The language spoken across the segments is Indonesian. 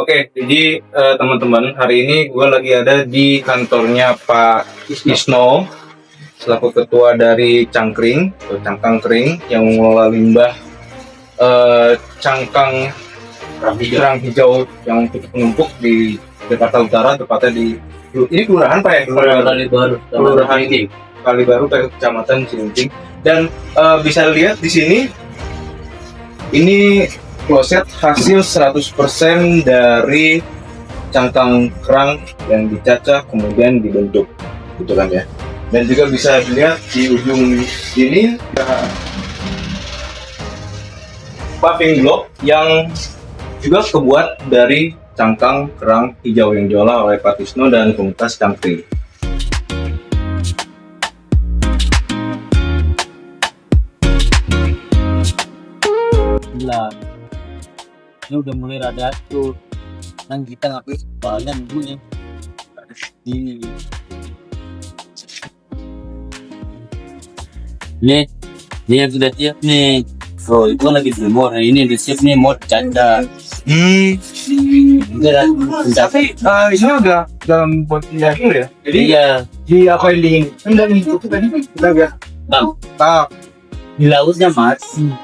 Oke, jadi teman-teman, hari ini gue lagi ada di kantornya Pak Isno selaku ketua dari Cangkring atau Cangkang Kering yang mengelola limbah cangkang kerang hijau yang cukup menumpuk di Jakarta Utara, tepatnya di ini kelurahan Pak ya? Kelurahan Kalibaru, Kecamatan Cilincing. Dan bisa lihat di sini ini kloset hasil 100% dari cangkang kerang yang dicacah kemudian dibentuk, gitu kan ya. Dan juga bisa dilihat di ujung ini paving block yang juga kebuat dari cangkang kerang hijau yang diolah oleh Pak Tisno dan komunitas Cangkring. Gila, ini udah mulai rada tuh. Kan kita ngapain banyak dulunya di nih yang sudah siap nih. So itu kan lagi jemur. Nah, ini udah siap nih, mau caca. Tapi ini udah dalam posisi dulu ya. Jadi Iya, di apa ini? Enggak nih, itu tadi udah ya. bang, di lautnya masih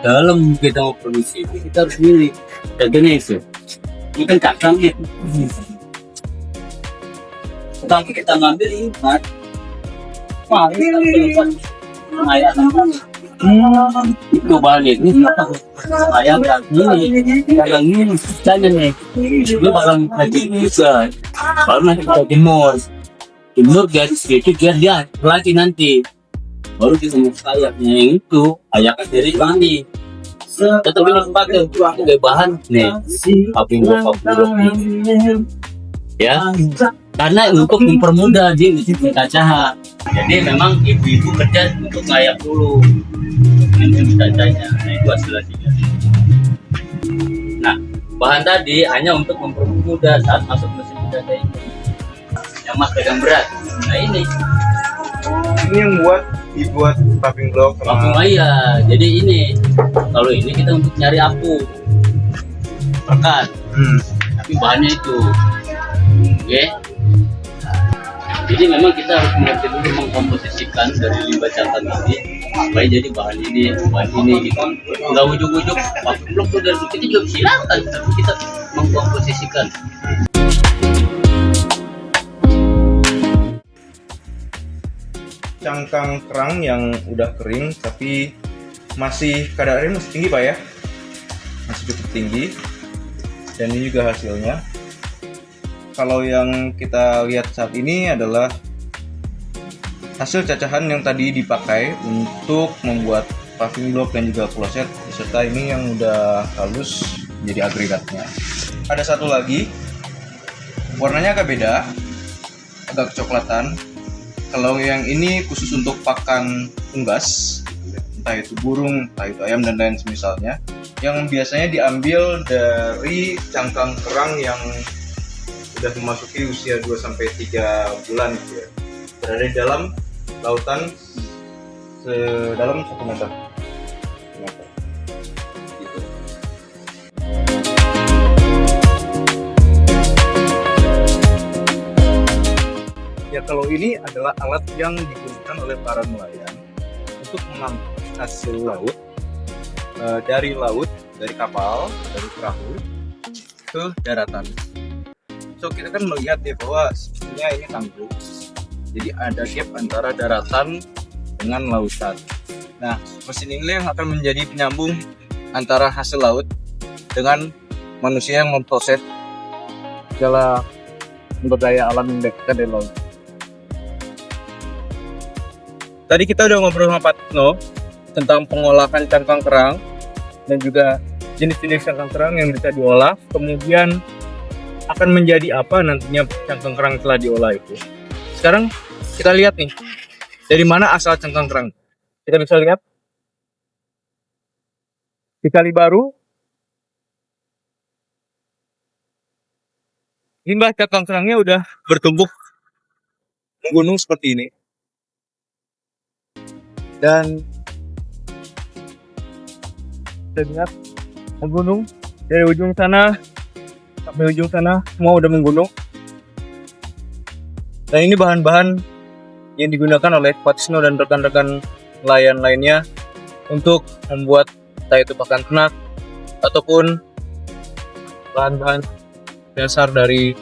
dalam. Kita mau produksi kita harus milih. Contohnya itu, ini kan cangkangnya. Tapi kita ngambil ini kan, wah ini itu balik ini ayam ini jangan nih lu barang lagi bisa karena kita jemur guys sedikit biar dia lagi nanti baru kita mau sayapnya yang itu ayamnya dari mandi tetap ini pakai sebagai bahan nih api ya karena untuk mempermudah dia di kaca. Jadi memang ibu-ibu kerja untuk ngayak dulu ini cacanya. Nah itu hasilnya. Nah bahan tadi hanya untuk mempermudah saat masuk mesin penjajah ini yang mas pegang berat. Nah ini yang dibuat paving block sama ya. Jadi ini kalau ini kita untuk nyari apu pekat tapi bahannya itu oke. Jadi memang kita harus mengerti dulu mengkomposisikan dari limbah cangkang ini supaya jadi bahan ini gitu. Nggak ujuk-ujuk paving block tuh dari kita juga silakan, tapi kita mengkomposisikan. cangkang kerang yang udah kering tapi masih kadarnya masih tinggi Pak ya, masih cukup tinggi. Dan ini juga hasilnya. Kalau yang kita lihat saat ini adalah hasil cacahan yang tadi dipakai untuk membuat paving block dan juga kloset, beserta ini yang udah halus jadi agregatnya. Ada satu lagi, warnanya agak beda, agak kecoklatan. Kalau yang ini khusus untuk pakan unggas, entah itu burung, entah itu ayam dan lain semisalnya, yang biasanya diambil dari cangkang kerang yang sudah memasuki usia 2-3 bulan gitu ya. Berada di dalam lautan sedalam 1 meter. Gitu. Ya kalau ini adalah alat yang digunakan oleh para nelayan untuk mengangkut hasil laut dari kapal, dari perahu ke daratan. So kita kan melihat ya bahwa sebetulnya ini tanggul, jadi ada gap antara daratan dengan lautan. Nah mesin ini yang akan menjadi penyambung antara hasil laut dengan manusia yang memproses segala sumber daya alam yang ada di laut. Tadi kita udah ngobrol sama Pak Tisno tentang pengolahan cangkang kerang dan juga jenis-jenis cangkang kerang yang bisa diolah, kemudian akan menjadi apa nantinya cangkang kerang setelah diolah itu. Sekarang kita lihat nih, dari mana asal cangkang kerang. Kita bisa lihat di Kalibaru, limbah cangkang kerangnya udah bertumpuk menggunung seperti ini. Dan kita lihat menggunung dari ujung sana sampai ujung sana semua udah menggunung. Dan ini bahan-bahan yang digunakan oleh Pak Tisno dan rekan-rekan nelayan lainnya untuk membuat entah itu pakan ternak ataupun bahan-bahan dasar dari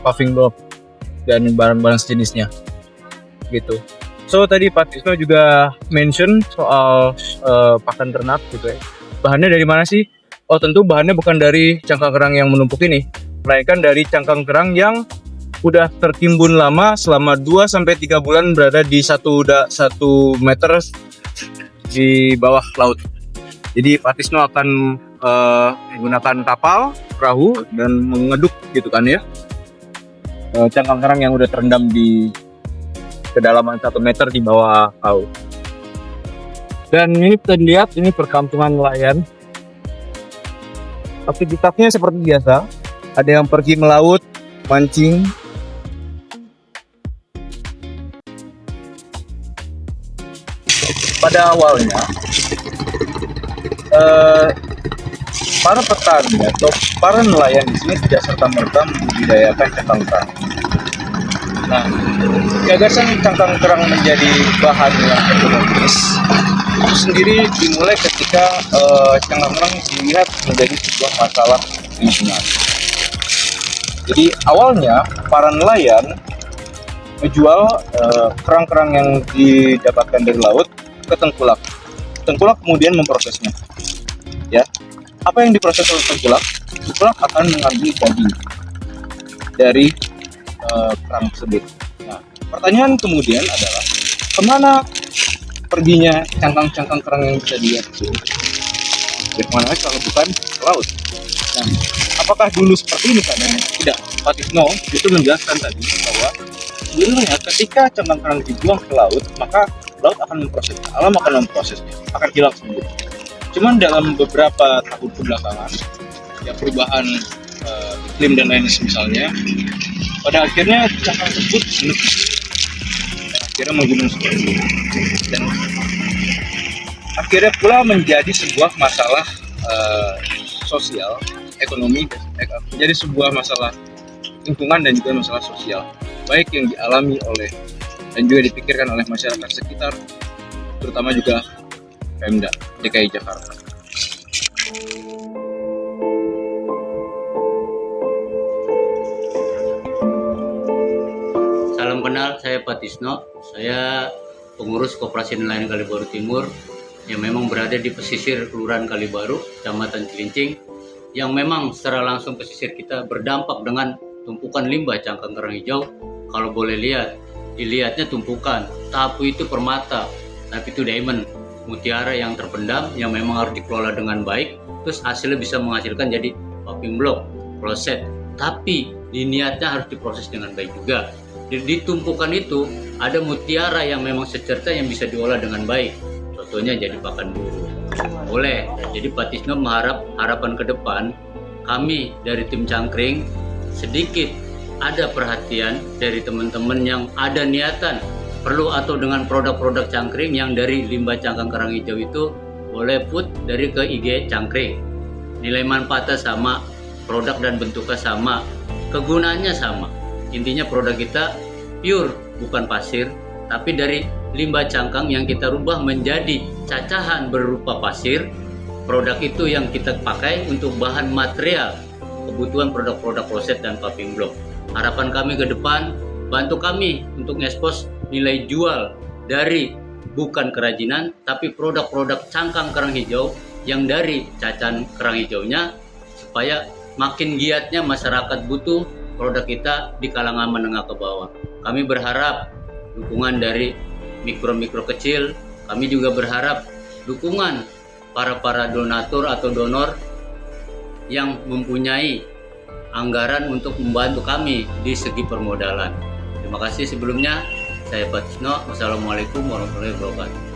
paving block dan bahan-bahan sejenisnya gitu. So tadi Pak Tisno juga mention soal pakan ternak gitu ya. Bahannya dari mana sih? Oh tentu bahannya bukan dari cangkang kerang yang menumpuk ini, melainkan dari cangkang kerang yang udah tertimbun lama selama 2-3 bulan berada di 1 meter di bawah laut. Jadi Pak Tisno akan menggunakan kapal, perahu dan mengeduk gitu kan ya. Cangkang kerang yang udah terendam di kedalaman 1 meter di bawah laut. Dan ini kita lihat ini perkampungan nelayan. Aktivitasnya seperti biasa. Ada yang pergi melaut, mancing. Pada awalnya para petani atau para nelayan di sini tidak serta-merta membudidayakan cangkang kerang. Nah, gagasan cangkang kerang menjadi bahan yang ekonomis itu sendiri dimulai ketika cangkang kerang dilihat menjadi sebuah masalah lingkungan. Jadi awalnya para nelayan menjual kerang-kerang yang didapatkan dari laut ke tengkulak. Tengkulak kemudian memprosesnya. Ya, apa yang diproses oleh tengkulak? Tengkulak akan mengambil daging dari kerang tersebut. Nah, pertanyaan kemudian adalah kemana perginya cangkang-cangkang kerang yang bisa dilihat itu? Bagaimana kalau bukan ke laut? Nah, apakah dulu seperti ini keadaannya? Tidak. Pak Tisno itu menjelaskan tadi bahwa sebenarnya ketika cangkang kerang dibuang ke laut, maka laut akan memprosesnya, alam akan memprosesnya, akan hilang sendiri. Cuman dalam beberapa tahun kebelakangan, ya perubahan iklim dan lain misalnya, pada akhirnya cangkang tersebut menepis, dan akhirnya menggunung seperti itu. Dan akhirnya pula menjadi sebuah masalah sosial, ekonomi, menjadi sebuah masalah lingkungan dan juga masalah sosial, baik yang dialami oleh dan juga dipikirkan oleh masyarakat sekitar, terutama juga Pemda DKI Jakarta. Salam kenal, saya Pak Tisno. Saya pengurus Koperasi Nelayan Kalibaru Timur yang memang berada di pesisir Kelurahan Kalibaru, Kecamatan Cilincing, yang memang secara langsung pesisir kita berdampak dengan tumpukan limbah cangkang kerang hijau. Kalau boleh lihat, dilihatnya tumpukan, tapu itu permata, tapi itu diamond, mutiara yang terpendam yang memang harus dikelola dengan baik, terus hasilnya bisa menghasilkan jadi paving block, kloset, tapi niatnya harus diproses dengan baik juga. Di tumpukan itu ada mutiara yang memang secerca yang bisa diolah dengan baik, contohnya jadi pakan burung. Boleh, jadi Pak Tisno mengharap harapan ke depan kami dari tim Cangkring sedikit ada perhatian dari teman-teman yang ada niatan perlu atau dengan produk-produk Cangkring yang dari limbah cangkang kerang hijau itu boleh put dari ke IG Cangkring. Nilai manfaatnya sama, produk dan bentuknya sama, kegunaannya sama. Intinya produk kita pure, bukan pasir, tapi dari limbah cangkang yang kita rubah menjadi cacahan berupa pasir. Produk itu yang kita pakai untuk bahan material kebutuhan produk-produk kloset dan paving block. Harapan kami ke depan, bantu kami untuk ngekspos nilai jual dari bukan kerajinan, tapi produk-produk cangkang kerang hijau yang dari cacahan kerang hijaunya, supaya makin giatnya masyarakat butuh produk kita di kalangan menengah ke bawah. Kami berharap dukungan dari mikro-mikro kecil, kami juga berharap dukungan para donatur atau donor yang mempunyai anggaran untuk membantu kami di segi permodalan. Terima kasih sebelumnya. Saya Pak Tisno. Wassalamualaikum warahmatullahi wabarakatuh.